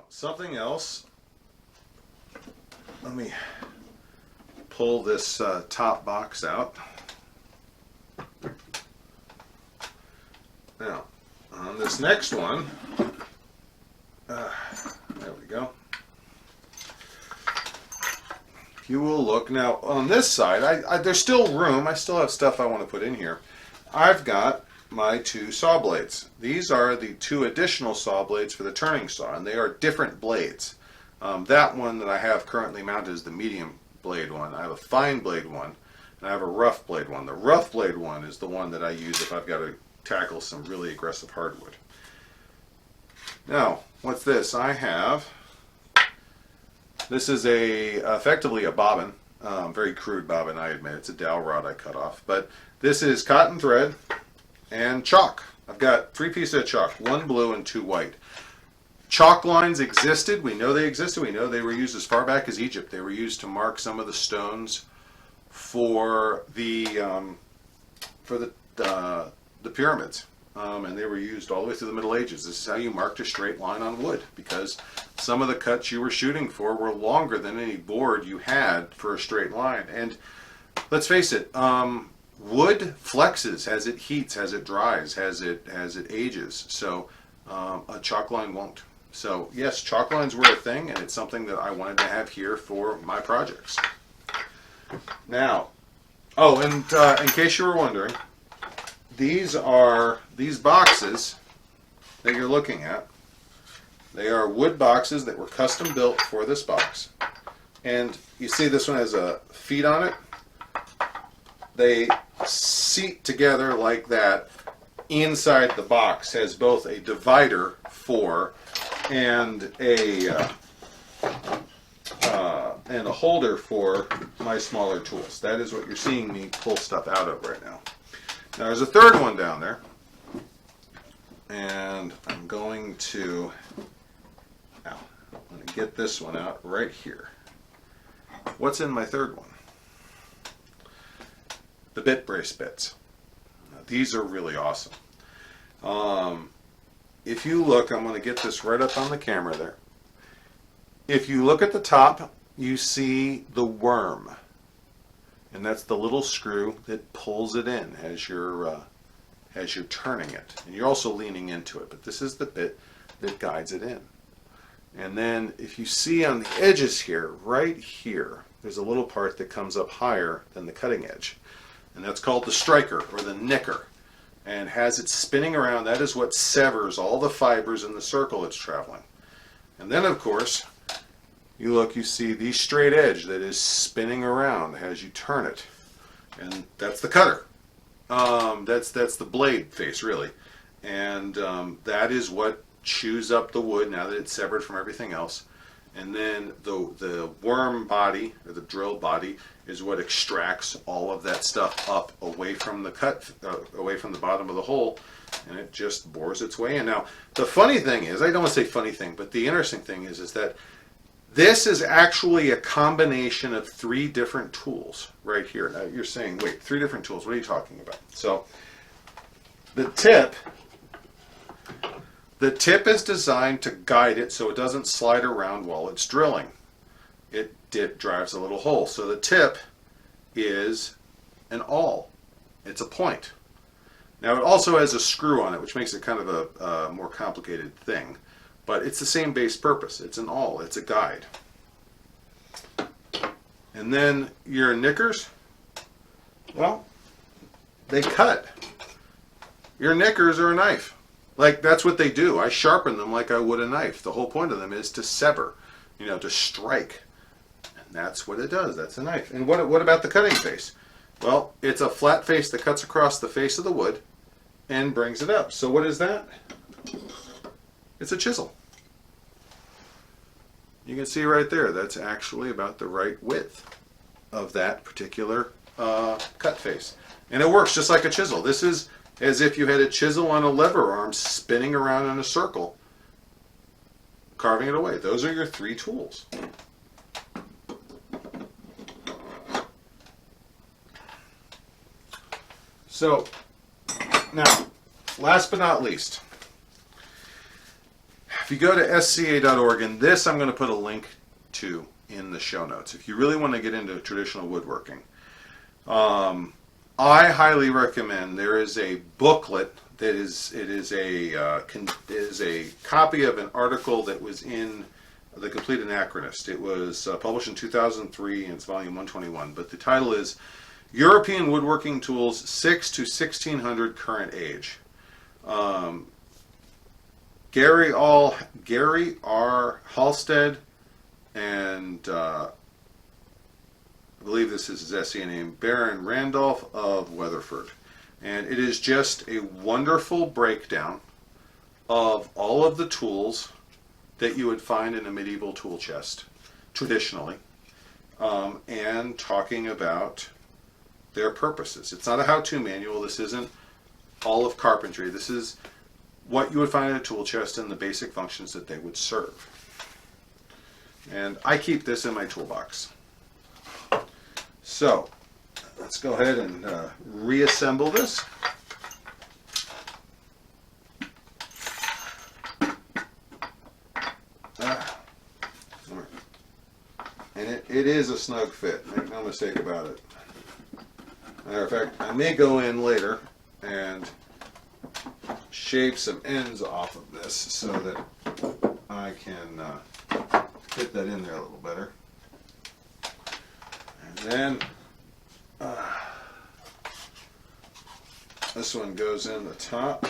something else. Let me pull this top box out. Now, on this next one, there we go. If you will look now on this side, there's still room. I still have stuff I want to put in here. I've got my 2 saw blades. These are the 2 additional saw blades for the turning saw, and they are different blades. That one that I have currently mounted is the medium blade one. I have a fine blade one, and I have a rough blade one. The rough blade one is the one that I use if I've got to tackle some really aggressive hardwood. Now, what's this? This is effectively a bobbin, very crude bobbin, I admit. It's a dowel rod I cut off, but this is cotton thread and chalk. I've got 3 pieces of chalk, 1 blue and 2 white. Chalk lines existed. We know they existed. We know they were used as far back as Egypt. They were used to mark some of the stones for the pyramids, and they were used all the way through the Middle Ages. This is how you marked a straight line on wood, because some of the cuts you were shooting for were longer than any board you had for a straight line. And let's face it, wood flexes as it heats, as it dries, as it ages. So a chalk line won't. So yes, chalk lines were a thing, and it's something that I wanted to have here for my projects. Now, oh, and in case you were wondering, these boxes that you're looking at. They are wood boxes that were custom built for this box. And you see this one has a feet on it. They seat together like that. Inside the box has both a divider for and a holder for my smaller tools. That is what you're seeing me pull stuff out of right now. Now there's a third one down there, and I'm going to get this one out right here. What's in my third one? The bit brace bits. Now, these are really awesome. If you look, I'm going to get this right up on the camera there. If you look at the top, you see the worm. And that's the little screw that pulls it in as you're turning it. And you're also leaning into it, but this is the bit that guides it in. And then if you see on the edges here, right here, there's a little part that comes up higher than the cutting edge. And that's called the striker, or the nicker. And as it's spinning around, that is what severs all the fibers in the circle it's traveling. And then, of course, you look, you see the straight edge that is spinning around as you turn it. And that's the cutter. That's the blade face, really. And that is what chews up the wood now that it's severed from everything else. And then the worm body, or the drill body, is what extracts all of that stuff up away from the away from the bottom of the hole, and it just bores its way in. Now, the funny thing is, I don't want to say funny thing, but the interesting thing is that this is actually a combination of 3 different tools right here. Now, you're saying, wait, 3 different tools, what are you talking about? So, the tip is designed to guide it so it doesn't slide around while it's drilling. It drives a little hole. So the tip is an awl. It's a point. Now it also has a screw on it, which makes it kind of a more complicated thing. But it's the same base purpose. It's an awl. It's a guide. And then your nickers, well, they cut. Your nickers are a knife. Like, that's what they do. I sharpen them like I would a knife. The whole point of them is to sever, to strike. And that's what it does. That's a knife. And what about the cutting face? Well, it's a flat face that cuts across the face of the wood and brings it up. So what is that? It's a chisel. You can see right there, that's actually about the right width of that particular cut face. And it works just like a chisel. This is as if you had a chisel on a lever arm spinning around in a circle, carving it away. Those are your 3 tools. So, now, last but not least, If you go to sca.org, and this I'm going to put a link to in the show notes, if you really want to get into traditional woodworking, I highly recommend. There is a booklet that is a copy of an article that was in the Complete Anachronist. It was published in 2003, and it's volume 121. But the title is European Woodworking Tools 6 to 1600 Current Age. Gary R. Halstead and I believe this is his SE name, Baron Randolph of Weatherford. And it is just a wonderful breakdown of all of the tools that you would find in a medieval tool chest, traditionally, and talking about their purposes. It's not a how-to manual. This isn't all of carpentry. This is what you would find in a tool chest and the basic functions that they would serve. And I keep this in my toolbox. So, let's go ahead and reassemble this. And it is a snug fit, make no mistake about it. Matter of fact, I may go in later and shave some ends off of this so that I can fit that in there a little better. And then this one goes in the top.